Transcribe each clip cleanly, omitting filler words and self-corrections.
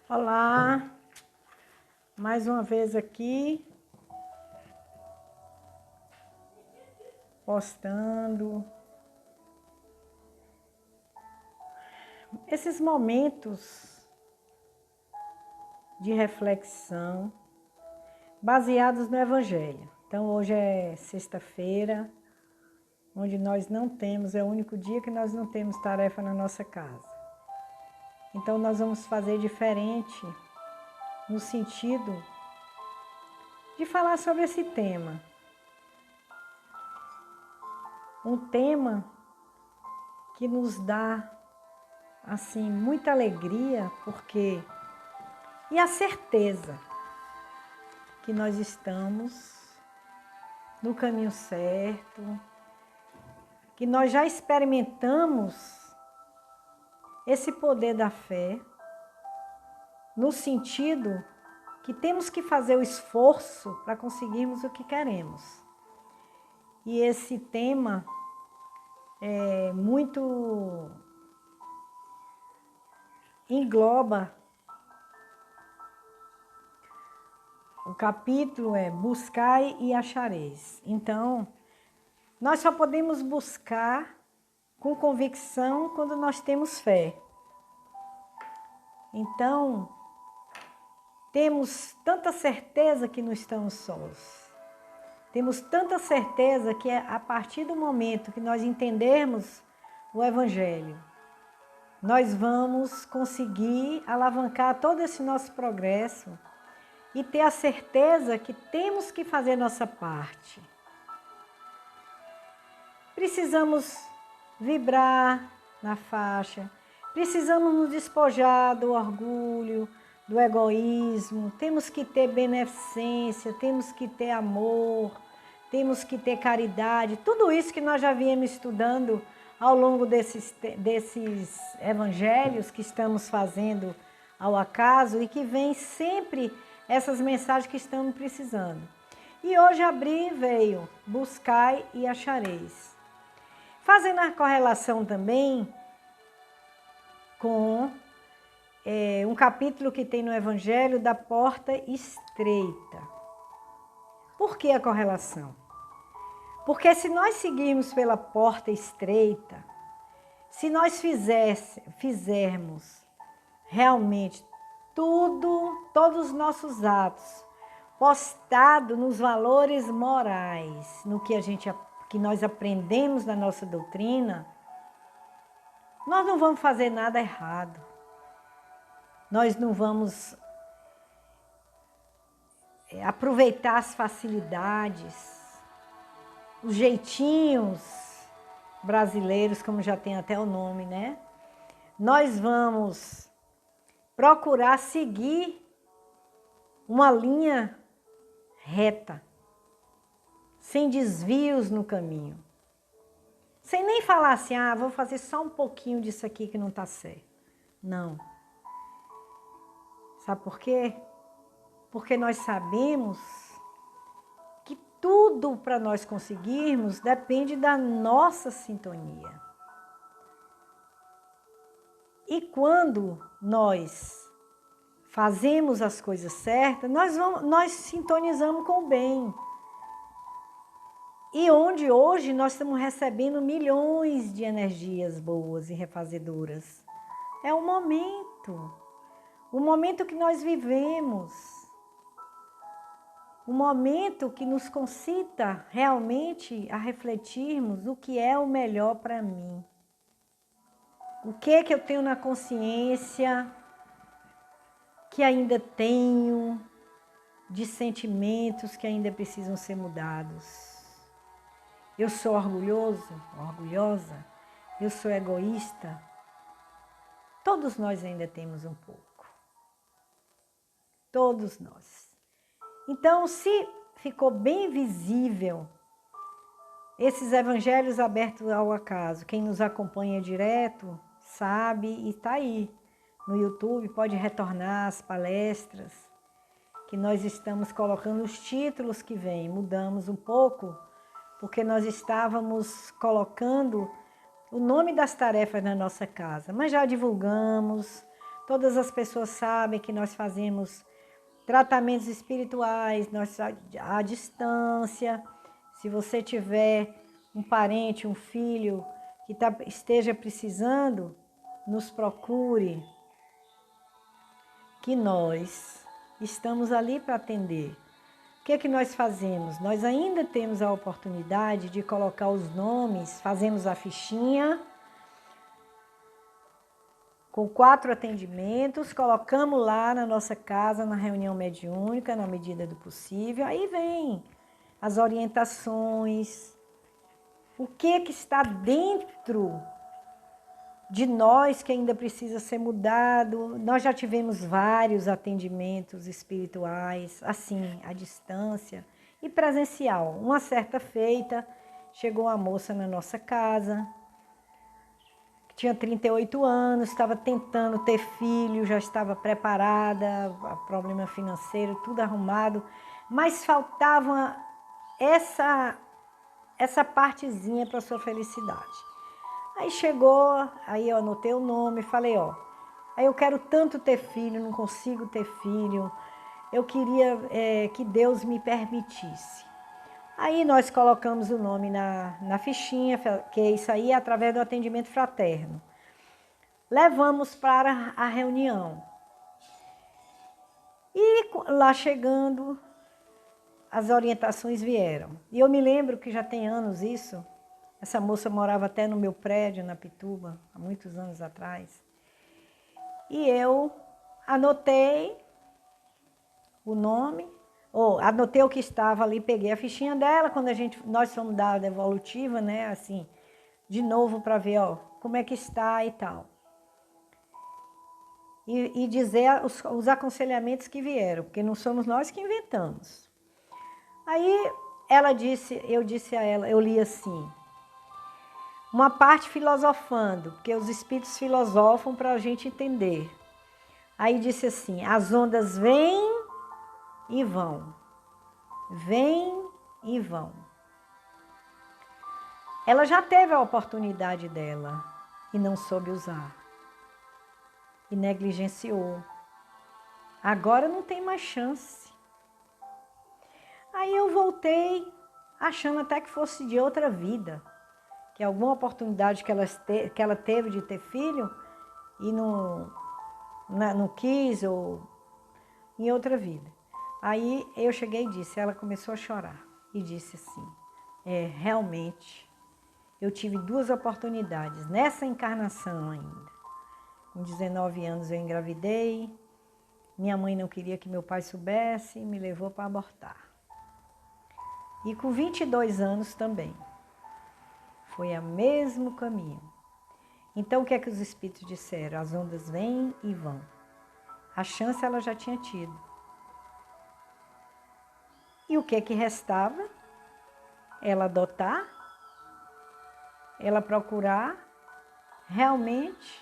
Olá, mais uma vez aqui, postando esses momentos de reflexão baseados no Evangelho. Então hoje é sexta-feira, onde nós não temos, é o único dia que nós não temos tarefa na nossa casa. Então nós vamos fazer diferente no sentido de falar sobre esse tema. Um tema que nos dá, assim, muita alegria, porque... E a certeza que nós estamos no caminho certo, que nós já experimentamos esse poder da fé, no sentido que temos que fazer o esforço para conseguirmos o que queremos. E esse tema é muito... engloba, o capítulo é buscai e achareis. Então, nós só podemos buscar com convicção quando nós temos fé. Então, temos tanta certeza que não estamos sós. Temos tanta certeza que é a partir do momento que nós entendermos o Evangelho, nós vamos conseguir alavancar todo esse nosso progresso e ter a certeza que temos que fazer nossa parte. Precisamos vibrar na faixa, precisamos nos despojar do orgulho, do egoísmo, temos que ter beneficência, temos que ter amor, temos que ter caridade, tudo isso que nós já viemos estudando ao longo desses evangelhos que estamos fazendo ao acaso e que vem sempre essas mensagens que estamos precisando. E hoje veio, buscai e achareis. Fazendo a correlação também com um capítulo que tem no Evangelho da porta estreita. Por que a correlação? Porque se nós seguirmos pela porta estreita, se nós fizermos realmente todos os nossos atos postados nos valores morais, no que nós aprendemos na nossa doutrina, nós não vamos fazer nada errado. Nós não vamos aproveitar as facilidades, os jeitinhos brasileiros, como já tem até o nome, né? Nós vamos procurar seguir uma linha reta, sem desvios no caminho. Sem nem falar assim, vou fazer só um pouquinho disso aqui que não está certo. Não. Sabe por quê? Porque nós sabemos que tudo para nós conseguirmos depende da nossa sintonia. E quando nós fazemos as coisas certas, nós sintonizamos com o bem. E onde hoje nós estamos recebendo milhões de energias boas e refazedoras. É o momento que nós vivemos, o momento que nos concita realmente a refletirmos o que é o melhor para mim. O que eu tenho na consciência que ainda tenho de sentimentos que ainda precisam ser mudados. Eu sou orgulhoso, orgulhosa, eu sou egoísta. Todos nós ainda temos um pouco. Todos nós. Então, se ficou bem visível esses evangelhos abertos ao acaso, quem nos acompanha direto sabe e está aí no YouTube, pode retornar às palestras, que nós estamos colocando os títulos que vêm, mudamos um pouco, porque nós estávamos colocando o nome das tarefas na nossa casa, mas já divulgamos, Todas as pessoas sabem que nós fazemos tratamentos espirituais, nós à distância. Se você tiver um parente, um filho que esteja precisando, nos procure, que nós estamos ali para atender. O que é que nós fazemos? Nós ainda temos a oportunidade de colocar os nomes, fazemos a fichinha com 4 atendimentos, colocamos lá na nossa casa, na reunião mediúnica, na medida do possível. Aí vem as orientações, o que está dentro de nós que ainda precisa ser mudado. Nós já tivemos vários atendimentos espirituais, assim, à distância e presencial. Uma certa feita, chegou uma moça na nossa casa, que tinha 38 anos, estava tentando ter filho, já estava preparada, problema financeiro, tudo arrumado, mas faltava essa partezinha para a sua felicidade. Aí chegou, aí eu anotei o nome, falei, aí eu quero tanto ter filho, não consigo ter filho, eu queria que Deus me permitisse. Aí nós colocamos o nome na fichinha, que isso aí é através do atendimento fraterno. Levamos para a reunião. E lá chegando, as orientações vieram. E eu me lembro que já tem anos isso. Essa moça morava até no meu prédio, na Pituba, há muitos anos atrás. E eu anotei o nome, anotei o que estava ali, peguei a fichinha dela, quando nós fomos dar a devolutiva, né, assim, de novo para ver, como é que está e tal. E dizer os aconselhamentos que vieram, porque não somos nós que inventamos. Aí eu disse a ela, eu li assim, uma parte filosofando, porque os espíritos filosofam para a gente entender. Aí disse assim, as ondas vêm e vão, vêm e vão. Ela já teve a oportunidade dela e não soube usar. E negligenciou. Agora não tem mais chance. Aí eu voltei, achando até que fosse de outra vida. Que alguma oportunidade que ela teve de ter filho e não quis, ou em outra vida. Aí eu cheguei e disse, ela começou a chorar e disse assim, realmente, eu tive 2 oportunidades nessa encarnação ainda. Com 19 anos eu engravidei, minha mãe não queria que meu pai soubesse e me levou para abortar. E com 22 anos também. Foi o mesmo caminho. Então, o que é que os espíritos disseram? As ondas vêm e vão. A chance ela já tinha tido. E o que é que restava? Ela adotar, ela procurar realmente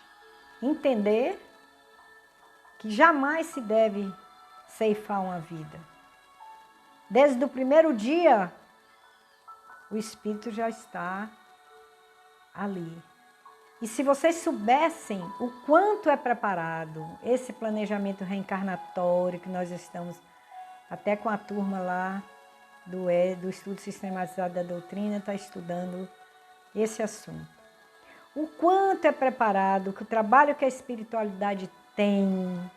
entender que jamais se deve ceifar uma vida. Desde o primeiro dia, o espírito já está ali. E se vocês soubessem o quanto é preparado esse planejamento reencarnatório, que nós estamos até com a turma lá do Estudo Sistematizado da Doutrina, está estudando esse assunto. O quanto é preparado, que o trabalho que a espiritualidade tem,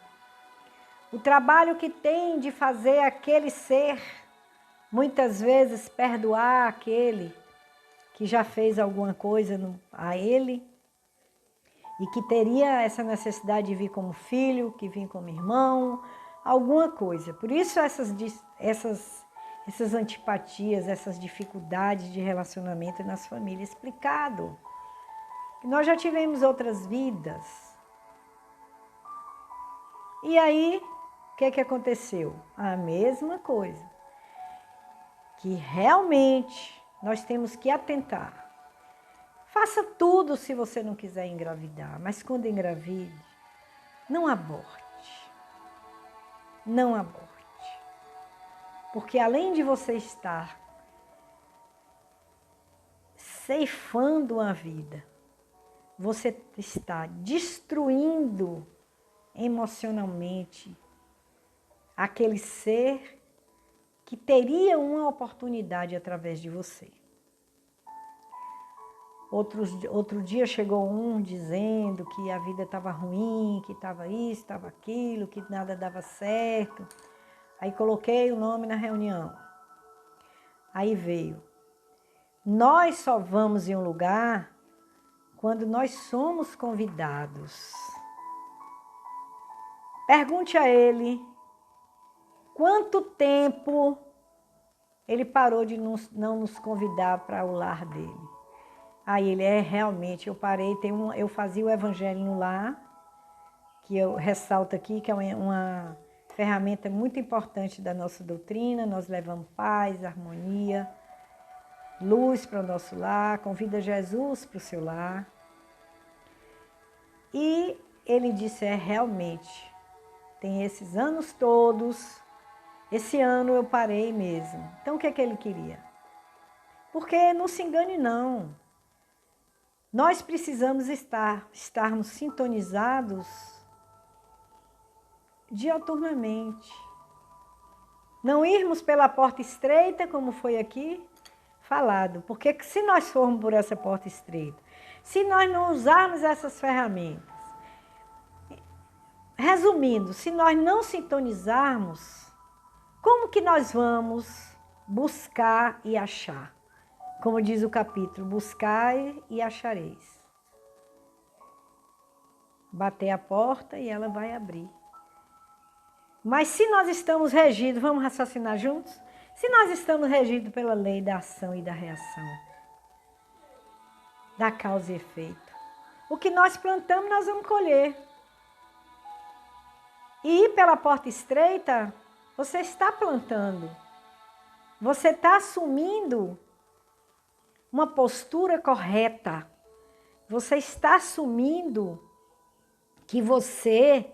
o trabalho que tem de fazer aquele ser, muitas vezes, perdoar aquele que já fez alguma coisa a ele e que teria essa necessidade de vir como filho, que vir como irmão, alguma coisa. Por isso essas antipatias, essas dificuldades de relacionamento nas famílias, explicado. Nós já tivemos outras vidas. E aí, o que aconteceu? A mesma coisa. Que realmente nós temos que atentar. Faça tudo se você não quiser engravidar, mas quando engravide, não aborte. Não aborte. Porque além de você estar ceifando a vida, você está destruindo emocionalmente aquele ser que teria uma oportunidade através de você. Outro dia chegou um dizendo que a vida estava ruim, que estava isso, estava aquilo, que nada dava certo. Aí coloquei o nome na reunião. Aí veio. Nós só vamos em um lugar quando nós somos convidados. Pergunte a ele quanto tempo ele parou de não nos convidar para o lar dele. Aí ele, realmente, eu parei, eu fazia o evangelho no lar, que eu ressalto aqui, que é uma ferramenta muito importante da nossa doutrina. Nós levamos paz, harmonia, luz para o nosso lar, convida Jesus para o seu lar. E ele disse, realmente, tem esses anos todos, esse ano eu parei mesmo. Então o que é que ele queria? Porque não se engane não. Nós precisamos estarmos sintonizados dioturnamente. Não irmos pela porta estreita, como foi aqui falado. Porque se nós formos por essa porta estreita, se nós não usarmos essas ferramentas, resumindo, se nós não sintonizarmos, como que nós vamos buscar e achar? Como diz o capítulo, buscai e achareis. Bater a porta e ela vai abrir. Mas se nós estamos regidos, vamos raciocinar juntos? Se nós estamos regidos pela lei da ação e da reação, da causa e efeito, o que nós plantamos, nós vamos colher. E ir pela porta estreita, você está plantando. Você está assumindo uma postura correta. Você está assumindo que você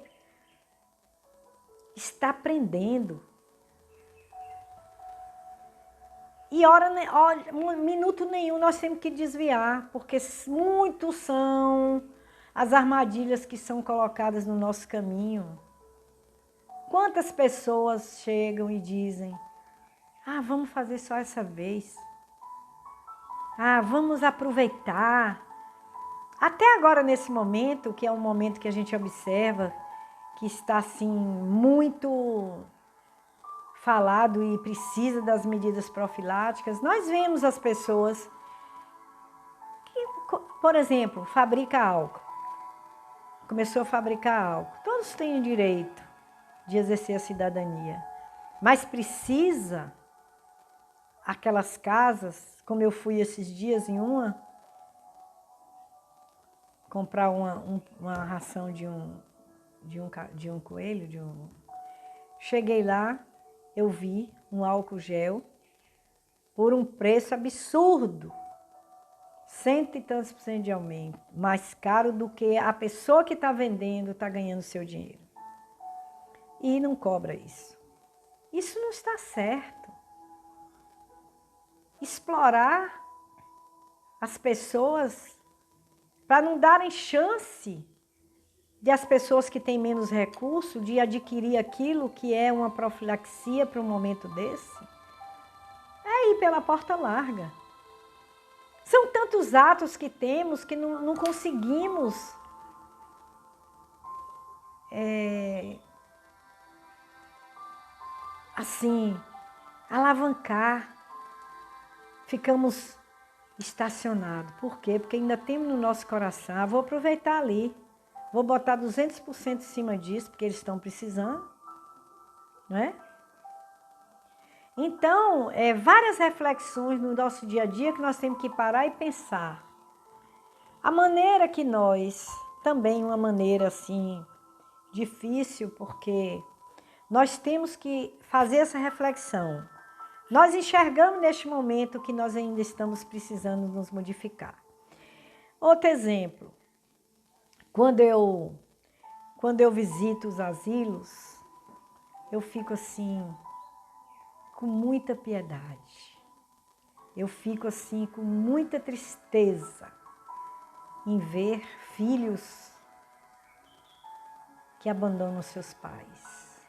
está aprendendo. E minuto nenhum nós temos que desviar, porque muitos são as armadilhas que são colocadas no nosso caminho. Quantas pessoas chegam e dizem, vamos fazer só essa vez. Vamos aproveitar. Até agora, nesse momento, que é um momento que a gente observa, que está assim muito falado e precisa das medidas profiláticas, nós vemos as pessoas que, por exemplo, fabrica álcool. Começou a fabricar álcool. Todos têm o direito de exercer a cidadania, mas precisa aquelas casas, como eu fui esses dias em comprar uma ração de um coelho, Cheguei lá, eu vi um álcool gel por um preço absurdo, 100 e tantos por cento de aumento, mais caro do que a pessoa que está vendendo está ganhando seu dinheiro. E não cobra isso. Isso não está certo. Explorar as pessoas para não darem chance de as pessoas que têm menos recurso de adquirir aquilo que é uma profilaxia para um momento desse, é ir pela porta larga. São tantos atos que temos que não conseguimos assim, alavancar. Ficamos estacionados. Por quê? Porque ainda temos no nosso coração, vou aproveitar ali. Vou botar 200% em cima disso, porque eles estão precisando, não é? Então, várias reflexões no nosso dia a dia que nós temos que parar e pensar. A maneira que nós, também uma maneira assim, difícil, porque nós temos que fazer essa reflexão. Nós enxergamos neste momento que nós ainda estamos precisando nos modificar. Outro exemplo. Quando eu visito os asilos, eu fico assim, com muita piedade. Eu fico assim, com muita tristeza em ver filhos que abandonam seus pais.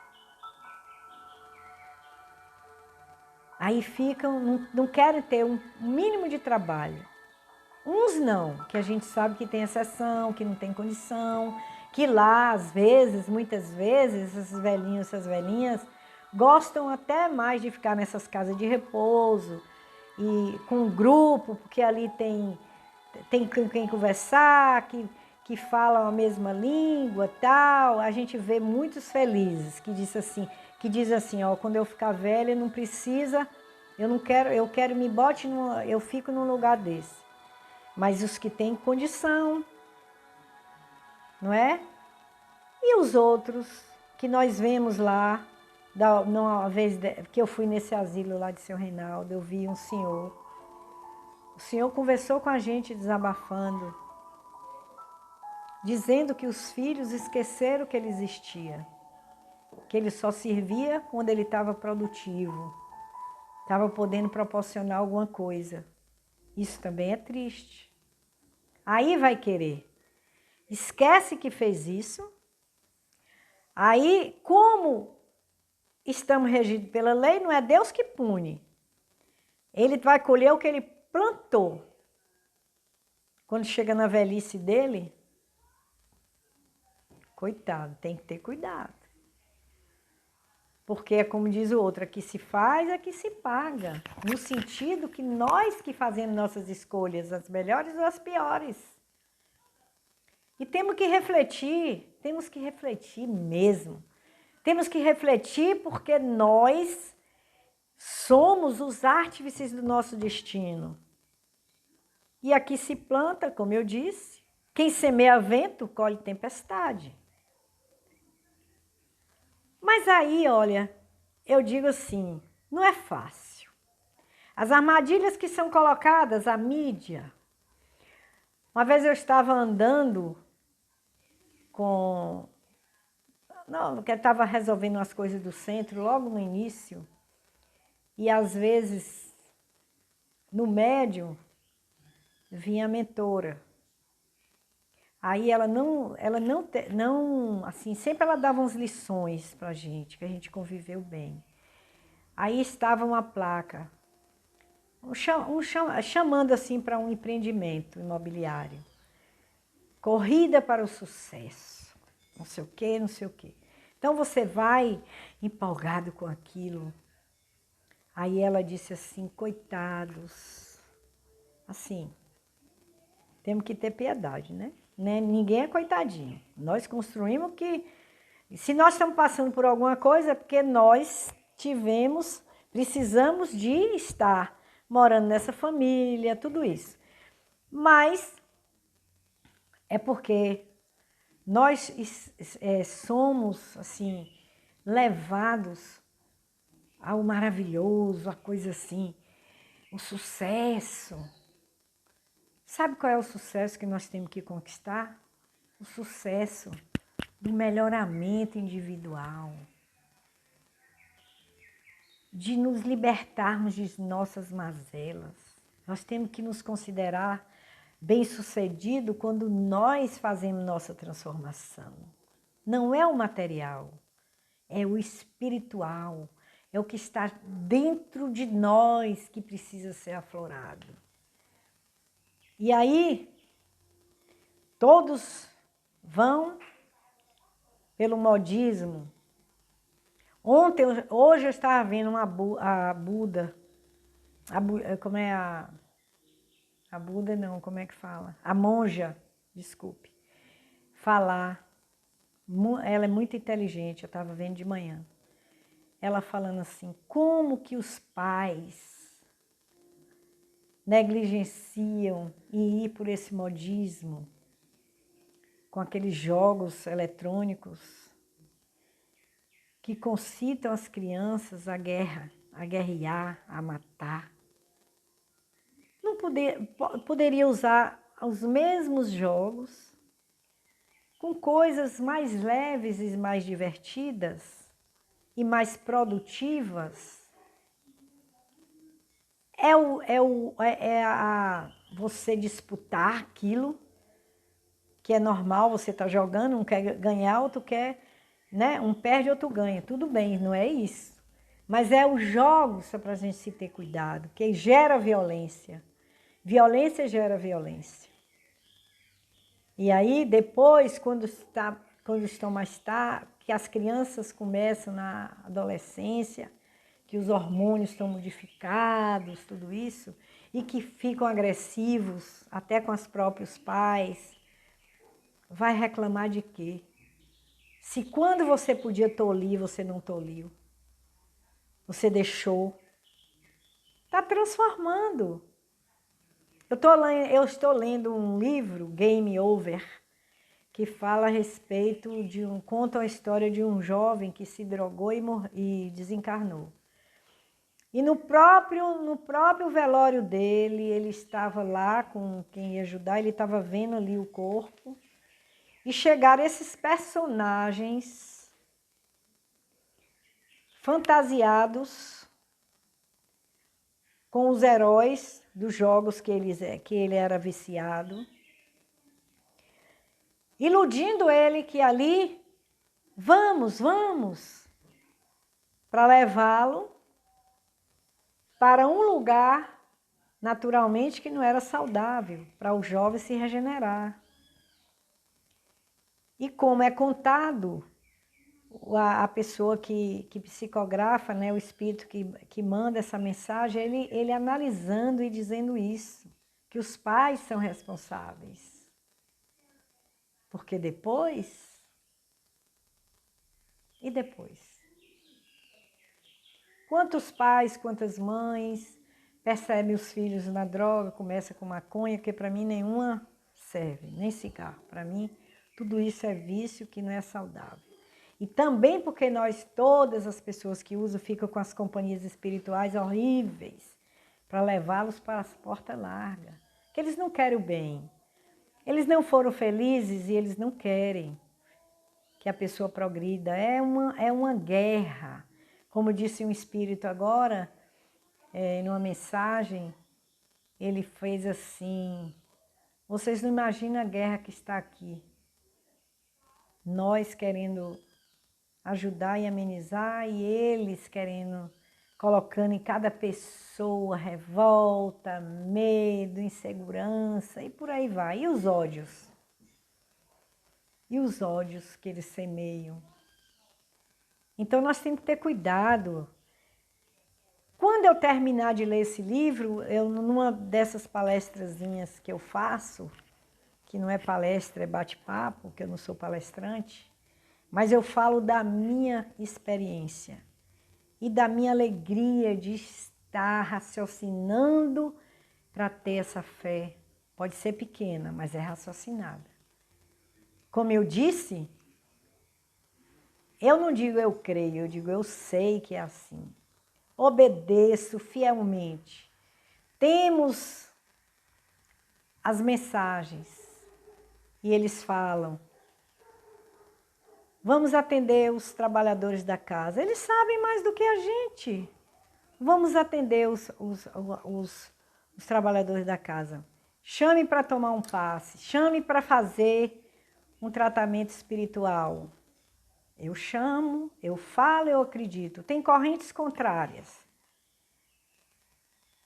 Aí ficam, não querem ter um mínimo de trabalho. Uns não, que a gente sabe que tem exceção, que não tem condição, que lá, às vezes, muitas vezes, esses velhinhos, essas velhinhas, gostam até mais de ficar nessas casas de repouso e com um grupo, porque ali tem com quem conversar, que falam a mesma língua, tal. A gente vê muitos felizes que diz assim, ó, quando eu ficar velha, não precisa, eu quero me bote, eu fico num lugar desse. Mas os que têm condição, não é? E os outros que nós vemos lá, uma vez que eu fui nesse asilo lá de Seu Reinaldo, eu vi um senhor. O senhor conversou com a gente desabafando, dizendo que os filhos esqueceram que ele existia, que ele só servia quando ele estava produtivo, estava podendo proporcionar alguma coisa. Isso também é triste. Aí vai querer. Esquece que fez isso. Aí, como estamos regidos pela lei, não é Deus que pune. Ele vai colher o que ele plantou. Quando chega na velhice dele, coitado, tem que ter cuidado. Porque é como diz o outro, aqui se faz, aqui se paga. No sentido que nós que fazemos nossas escolhas, as melhores ou as piores. E temos que refletir mesmo. Temos que refletir porque nós somos os artífices do nosso destino. E aqui se planta, como eu disse, quem semeia vento, colhe tempestade. Mas aí, olha, eu digo assim, não é fácil. As armadilhas que são colocadas, a mídia. Uma vez eu estava andando eu estava resolvendo umas coisas do centro, logo no início, e às vezes, no médio, vinha a mentora. Aí ela não, assim, sempre ela dava umas lições pra gente, que a gente conviveu bem. Aí estava uma placa, chamando assim para um empreendimento imobiliário. Corrida para o sucesso, não sei o quê, não sei o quê. Então você vai empolgado com aquilo. Aí ela disse assim, coitados, assim, temos que ter piedade, né? Ninguém é coitadinho. Nós construímos que... Se nós estamos passando por alguma coisa, é porque nós precisamos de estar morando nessa família, tudo isso. Mas é porque nós somos, assim, levados ao maravilhoso, a coisa assim, o sucesso. Sabe qual é o sucesso que nós temos que conquistar? O sucesso do melhoramento individual, de nos libertarmos de nossas mazelas. Nós temos que nos considerar bem-sucedido quando nós fazemos nossa transformação. Não é o material, é o espiritual, é o que está dentro de nós que precisa ser aflorado. E aí, todos vão pelo modismo. Hoje eu estava vendo a Buda, como é a Buda não, como é que fala? A monja, desculpe, falar. Ela é muito inteligente, eu estava vendo de manhã. Ela falando assim, como que os pais negligenciam e ir por esse modismo, com aqueles jogos eletrônicos que concitam as crianças à guerra, a guerrear, a matar. Não poderia usar os mesmos jogos com coisas mais leves e mais divertidas e mais produtivas. Você disputar aquilo que é normal, você está jogando, um quer ganhar, outro quer né? Um perde, outro ganha. Tudo bem, não é isso. Mas é os jogos para a gente se ter cuidado, que gera violência. Violência gera violência. E aí, depois, quando estão mais tarde, que as crianças começam na adolescência, que os hormônios estão modificados, tudo isso, e que ficam agressivos até com os próprios pais, vai reclamar de quê? Se quando você podia tolir, você não toliu, você deixou, está transformando. Eu estou lendo um livro, Game Over, que fala a respeito conta a história de um jovem que se drogou e desencarnou. E no próprio velório dele, ele estava lá com quem ia ajudar, ele estava vendo ali o corpo. E chegaram esses personagens fantasiados com os heróis dos jogos que ele era viciado, iludindo ele que ali, vamos, para levá-lo para um lugar, naturalmente, que não era saudável, para o jovem se regenerar. E como é contado, a pessoa que psicografa, né, o espírito que manda essa mensagem, ele analisando e dizendo isso, que os pais são responsáveis. Porque depois... E depois? Quantos pais, quantas mães percebem os filhos na droga, começa com maconha, que para mim nenhuma serve, nem cigarro. Para mim, tudo isso é vício que não é saudável. E também porque todas as pessoas que usam, ficam com as companhias espirituais horríveis para levá-los para as portas largas. Que eles não querem o bem. Eles não foram felizes e eles não querem que a pessoa progrida. É uma guerra. Como disse um espírito agora, numa mensagem, ele fez assim: vocês não imaginam a guerra que está aqui. Nós querendo ajudar e amenizar, e eles colocando em cada pessoa revolta, medo, insegurança, e por aí vai. E os ódios? E os ódios que eles semeiam? Então nós temos que ter cuidado. Quando eu terminar de ler esse livro, numa dessas palestrazinhas que eu faço, que não é palestra, é bate-papo, que eu não sou palestrante, mas eu falo da minha experiência e da minha alegria de estar raciocinando para ter essa fé. Pode ser pequena, mas é raciocinada. Como eu disse, eu não digo eu creio, eu digo eu sei que é assim. Obedeço fielmente. Temos as mensagens e eles falam: vamos atender os trabalhadores da casa. Eles sabem mais do que a gente. Vamos atender os trabalhadores da casa. Chame para tomar um passe, chame para fazer um tratamento espiritual. Eu chamo, eu falo, eu acredito. Tem correntes contrárias.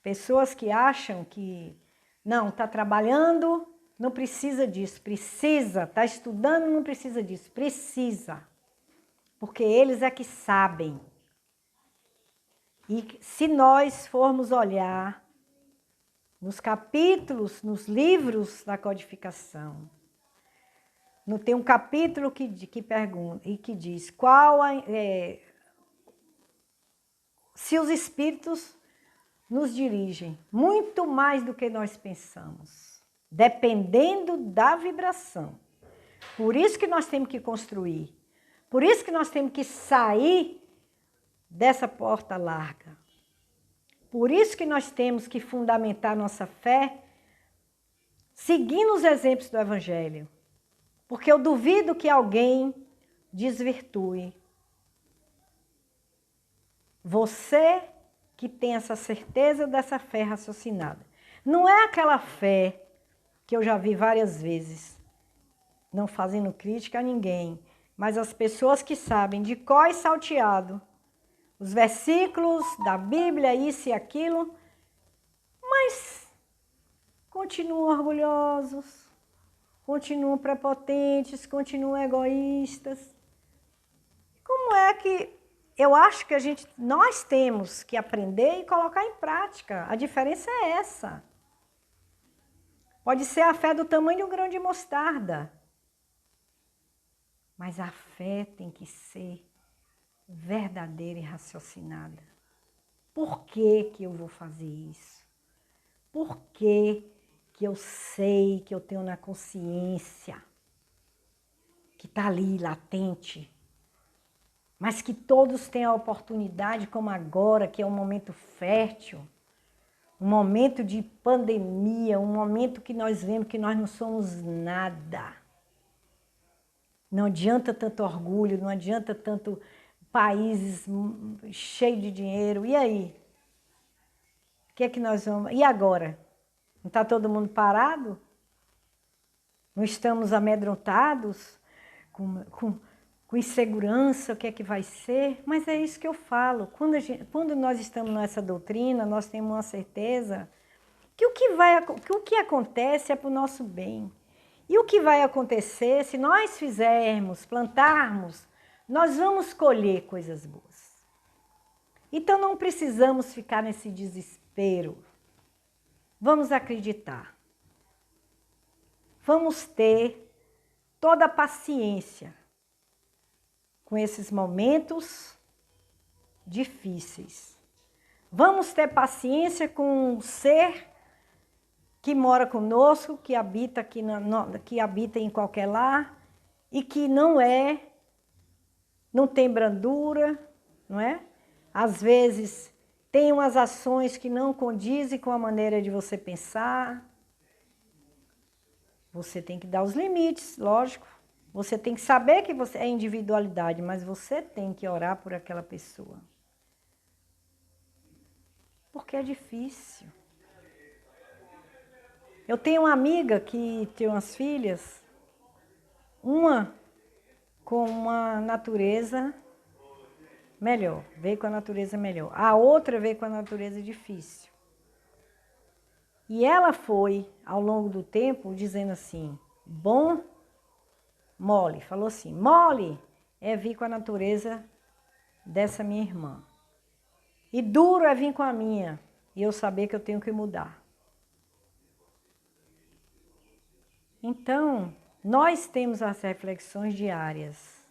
Pessoas que acham que não, está trabalhando, não precisa disso. Precisa, está estudando, não precisa disso. Precisa. Porque eles é que sabem. E se nós formos olhar nos capítulos, nos livros da codificação, tem um capítulo que pergunta e que diz se os espíritos nos dirigem muito mais do que nós pensamos, dependendo da vibração. Por isso que nós temos que construir, por isso que nós temos que sair dessa porta larga. Por isso que nós temos que fundamentar nossa fé seguindo os exemplos do Evangelho. Porque eu duvido que alguém desvirtue. Você que tem essa certeza dessa fé raciocinada. Não é aquela fé que eu já vi várias vezes, não fazendo crítica a ninguém, mas as pessoas que sabem de cor e salteado os versículos da Bíblia, isso e aquilo, mas continuam orgulhosos, continuam prepotentes, continuam egoístas. Como é que eu acho que nós temos que aprender e colocar em prática? A diferença é essa. Pode ser a fé do tamanho de um grão de mostarda, mas a fé tem que ser verdadeira e raciocinada. Por que que eu vou fazer isso? Por que que eu sei, que eu tenho na consciência, que está ali, latente, mas que todos têm a oportunidade, como agora, que é um momento fértil, um momento de pandemia, um momento que nós vemos que nós não somos nada. Não adianta tanto orgulho, não adianta tanto países cheios de dinheiro. E aí? O que é que nós vamos... E agora? Não está todo mundo parado? Não estamos amedrontados? Com insegurança, o que é que vai ser? Mas é isso que eu falo. Quando nós estamos nessa doutrina, nós temos uma certeza que o que acontece é para o nosso bem. E o que vai acontecer, se nós fizermos, plantarmos, nós vamos colher coisas boas. Então não precisamos ficar nesse desespero. Vamos acreditar. Vamos ter toda a paciência com esses momentos difíceis. Vamos ter paciência com o ser que mora conosco, que habita que habita em qualquer lar e que não tem brandura, não é? Às vezes tem umas ações que não condizem com a maneira de você pensar. Você tem que dar os limites, lógico. Você tem que saber que você é individualidade, mas você tem que orar por aquela pessoa. Porque é difícil. Eu tenho uma amiga que tem umas filhas, uma com uma natureza melhor, veio com a natureza melhor. A outra veio com a natureza difícil. E ela foi, ao longo do tempo, dizendo assim, bom, mole, falou assim, mole é vir com a natureza dessa minha irmã. E duro é vir com a minha, e eu saber que eu tenho que mudar. Então, nós temos as reflexões diárias.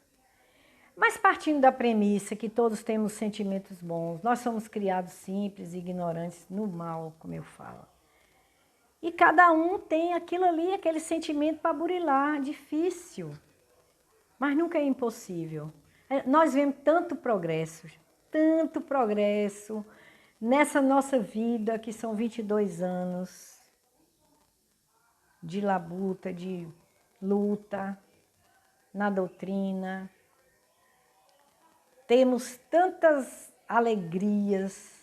Mas partindo da premissa que todos temos sentimentos bons, nós somos criados simples e ignorantes no mal, como eu falo. E cada um tem aquilo ali, aquele sentimento para burilar, difícil, mas nunca é impossível. Nós vemos tanto progresso nessa nossa vida, que são 22 anos de labuta, de luta na doutrina. Temos tantas alegrias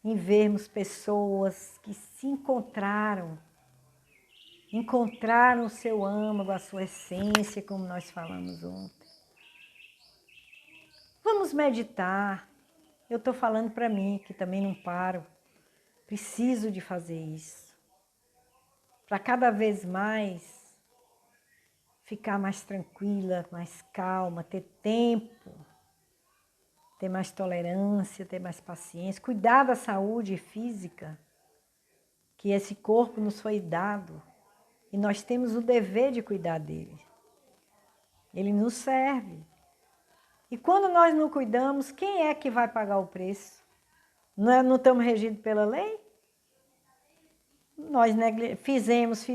em vermos pessoas que se encontraram o seu âmago, a sua essência, como nós falamos ontem. Vamos meditar. Eu estou falando para mim, que também não paro. Preciso de fazer isso. Para cada vez mais ficar mais tranquila, mais calma, ter tempo, ter mais tolerância, ter mais paciência, cuidar da saúde física, que esse corpo nos foi dado e nós temos o dever de cuidar dele. Ele nos serve. E quando nós não cuidamos, quem é que vai pagar o preço? Não estamos regidos pela lei? Nós fizemos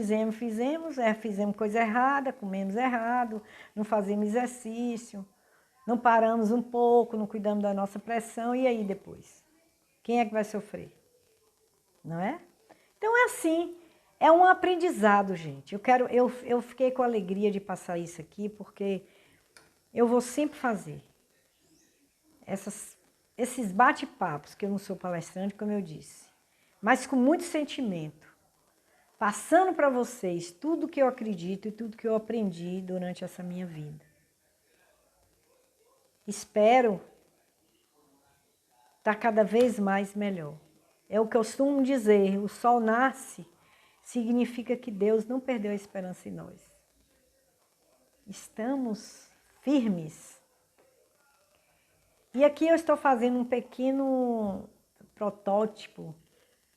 coisa errada, comemos errado, não fazemos exercício, não paramos um pouco, não cuidamos da nossa pressão, e aí depois? Quem é que vai sofrer? Não é? Então é assim, é um aprendizado, gente. Eu fiquei com alegria de passar isso aqui, porque eu vou sempre fazer esses bate-papos, que eu não sou palestrante, como eu disse, mas com muito sentimento, passando para vocês tudo que eu acredito e tudo que eu aprendi durante essa minha vida. espero estar cada vez mais melhor. É o que eu costumo dizer, o sol nasce, significa que Deus não perdeu a esperança em nós. Estamos firmes. E aqui eu estou fazendo um pequeno protótipo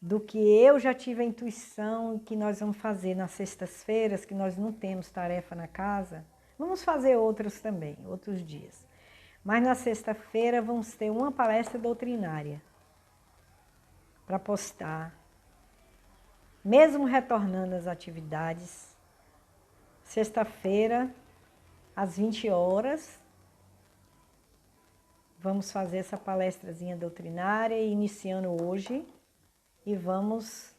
do que eu já tive a intuição que nós vamos fazer nas sextas-feiras, que nós não temos tarefa na casa. Vamos fazer outras também, outros dias. Mas na sexta-feira vamos ter uma palestra doutrinária para postar. Mesmo retornando às atividades, sexta-feira, às 20 horas, vamos fazer essa palestrazinha doutrinária, iniciando hoje, e vamos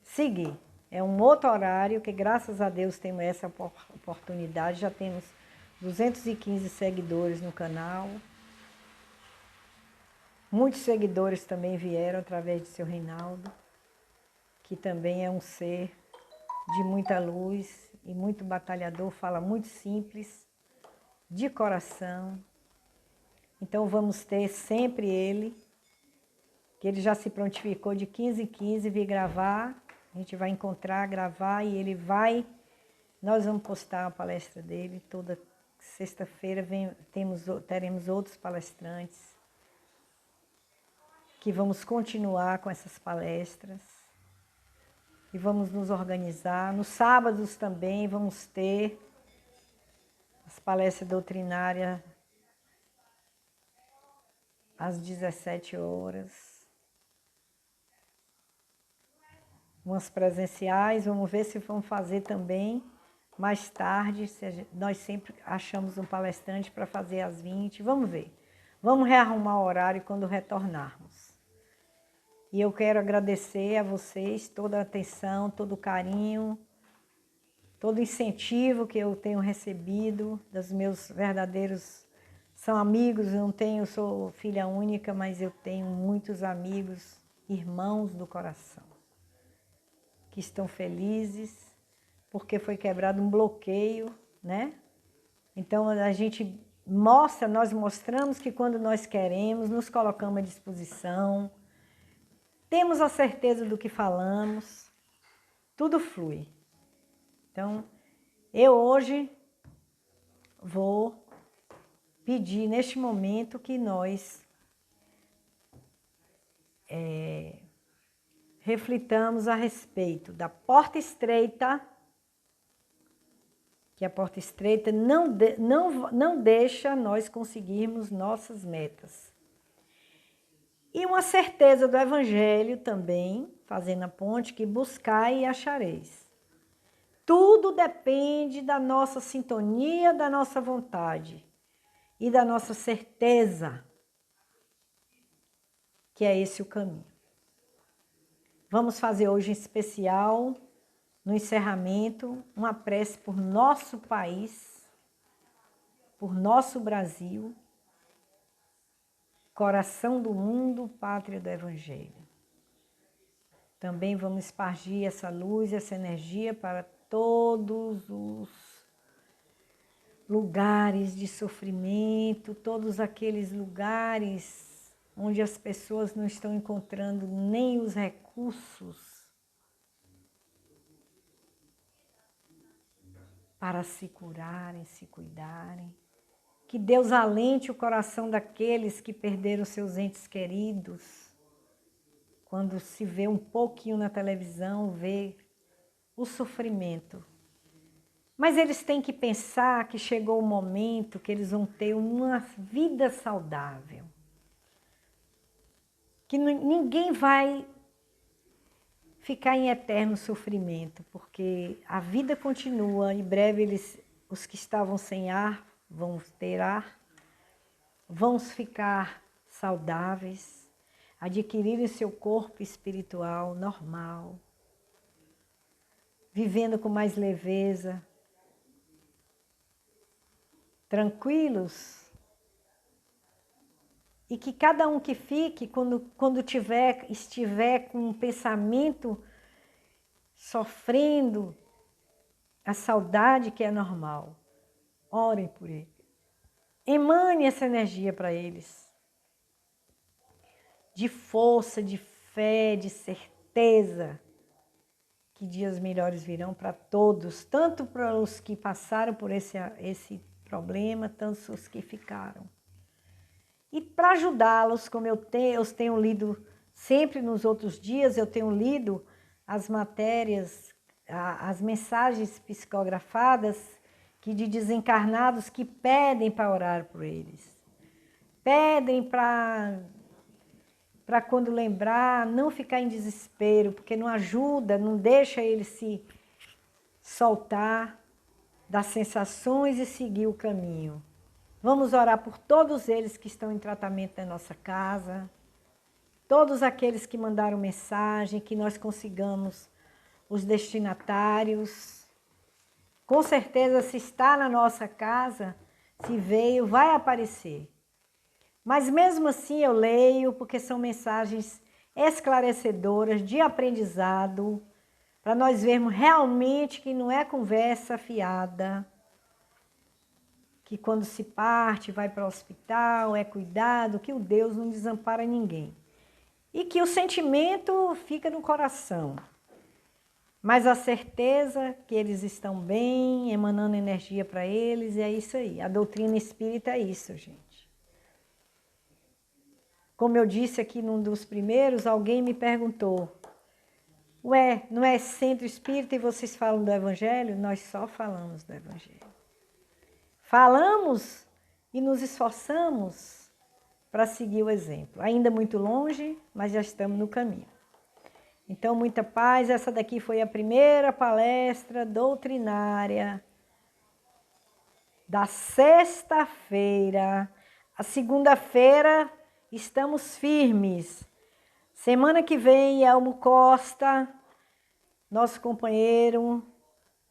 seguir. É um outro horário que, graças a Deus, temos essa oportunidade. Já temos 215 seguidores no canal. Muitos seguidores também vieram através de seu Reinaldo, que também é um ser de muita luz e muito batalhador, fala muito simples, de coração. Então vamos ter sempre ele, que ele já se prontificou de 15 em 15 vir gravar. A gente vai encontrar, gravar e ele vai. Nós vamos postar a palestra dele toda sexta-feira. Teremos outros palestrantes que vamos continuar com essas palestras e vamos nos organizar. Nos sábados também vamos ter as palestras doutrinárias às 17 horas. Umas presenciais, vamos ver se vamos fazer também mais tarde. Nós sempre achamos um palestrante para fazer às 20, vamos ver. Vamos rearrumar o horário quando retornarmos. E eu quero agradecer a vocês toda a atenção, todo o carinho, todo o incentivo que eu tenho recebido dos meus verdadeiros... São amigos, eu sou filha única, mas eu tenho muitos amigos, irmãos do coração, que estão felizes, porque foi quebrado um bloqueio, né? Então a gente mostra, nós mostramos que quando nós queremos, nos colocamos à disposição, temos a certeza do que falamos, tudo flui. Então, eu hoje vou pedir neste momento que nós reflitamos a respeito da porta estreita, que a porta estreita não deixa nós conseguirmos nossas metas. E uma certeza do Evangelho também, fazendo a ponte, que buscai e achareis. Tudo depende da nossa sintonia, da nossa vontade e da nossa certeza que é esse o caminho. Vamos fazer hoje em especial, no encerramento, uma prece por nosso país, por nosso Brasil, coração do mundo, pátria do Evangelho. Também vamos espargir essa luz, essa energia para todos os lugares de sofrimento, todos aqueles lugares onde as pessoas não estão encontrando nem os recursos para se curarem, se cuidarem. Que Deus alente o coração daqueles que perderam seus entes queridos. Quando se vê um pouquinho na televisão, vê o sofrimento. Mas eles têm que pensar que chegou o momento que eles vão ter uma vida saudável. Que ninguém vai ficar em eterno sofrimento, porque a vida continua. Em breve os que estavam sem ar vão ter ar, vão ficar saudáveis, adquirirem seu corpo espiritual normal, vivendo com mais leveza, tranquilos, e que cada um que fique, quando estiver com um pensamento sofrendo a saudade que é normal, orem por ele. Emane essa energia para eles. De força, de fé, de certeza que dias melhores virão para todos, tanto para os que passaram por esse problema, tanto os que ficaram. E para ajudá-los, como eu tenho lido sempre nos outros dias, eu tenho lido as matérias, as mensagens psicografadas de desencarnados que pedem para orar por eles. Pedem para quando lembrar, não ficar em desespero, porque não ajuda, não deixa ele se soltar das sensações e seguir o caminho. Vamos orar por todos eles que estão em tratamento na nossa casa, todos aqueles que mandaram mensagem, que nós consigamos os destinatários. Com certeza, se está na nossa casa, se veio, vai aparecer. Mas mesmo assim eu leio, porque são mensagens esclarecedoras, de aprendizado, para nós vermos realmente que não é conversa fiada, que quando se parte, vai para o hospital, é cuidado, que o Deus não desampara ninguém. E que o sentimento fica no coração. Mas a certeza que eles estão bem, emanando energia para eles, é isso aí. A doutrina espírita é isso, gente. Como eu disse aqui num dos primeiros, alguém me perguntou, ué, não é centro espírita e vocês falam do Evangelho? Nós só falamos do Evangelho. Falamos e nos esforçamos para seguir o exemplo. Ainda muito longe, mas já estamos no caminho. Então, muita paz. Essa daqui foi a primeira palestra doutrinária da sexta-feira. A segunda-feira estamos firmes. Semana que vem, Elmo Costa, nosso companheiro,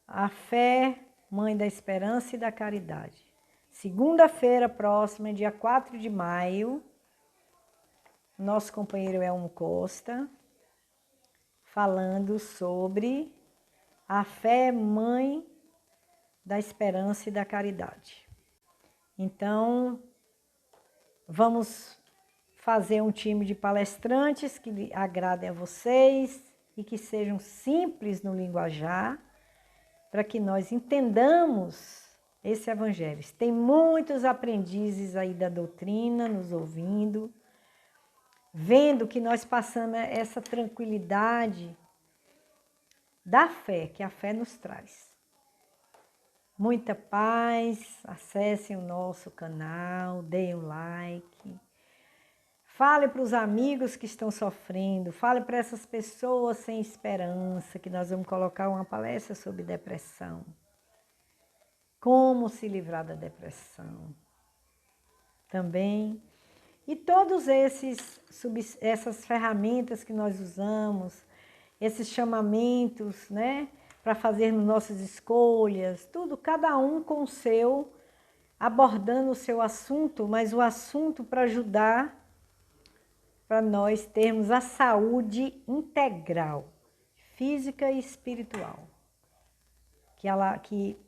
a fé, mãe da esperança e da caridade. Segunda-feira próxima, dia 4 de maio, nosso companheiro Elmo Costa, falando sobre a fé, mãe da esperança e da caridade. Então, vamos fazer um time de palestrantes que agradem a vocês e que sejam simples no linguajar, para que nós entendamos esse evangelho. Tem muitos aprendizes aí da doutrina nos ouvindo, vendo que nós passamos essa tranquilidade da fé, que a fé nos traz. Muita paz, acessem o nosso canal, deem um like. Fale para os amigos que estão sofrendo, fale para essas pessoas sem esperança, que nós vamos colocar uma palestra sobre depressão. Como se livrar da depressão. Também. E todos essas ferramentas que nós usamos, esses chamamentos, né, para fazermos nossas escolhas, tudo, cada um com o seu, abordando o seu assunto, mas o assunto para ajudar para nós termos a saúde integral, física e espiritual, que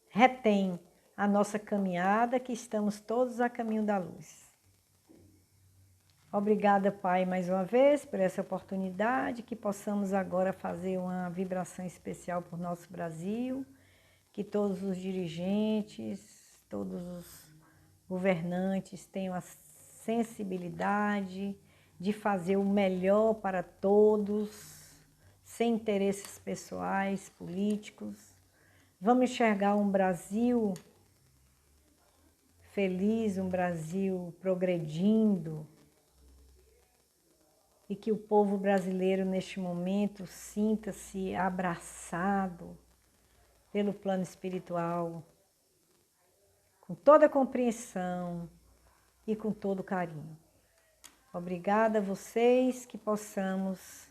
retém a nossa caminhada, que estamos todos a caminho da luz. Obrigada, Pai, mais uma vez por essa oportunidade, que possamos agora fazer uma vibração especial por nosso Brasil, que todos os dirigentes, todos os governantes tenham a sensibilidade de fazer o melhor para todos, sem interesses pessoais, políticos. Vamos enxergar um Brasil feliz, um Brasil progredindo, e que o povo brasileiro, neste momento, sinta-se abraçado pelo plano espiritual, com toda a compreensão e com todo o carinho. Obrigada a vocês, que possamos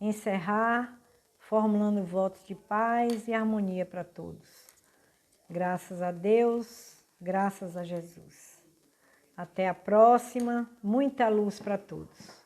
encerrar formulando votos de paz e harmonia para todos. Graças a Deus, graças a Jesus. Até a próxima, muita luz para todos.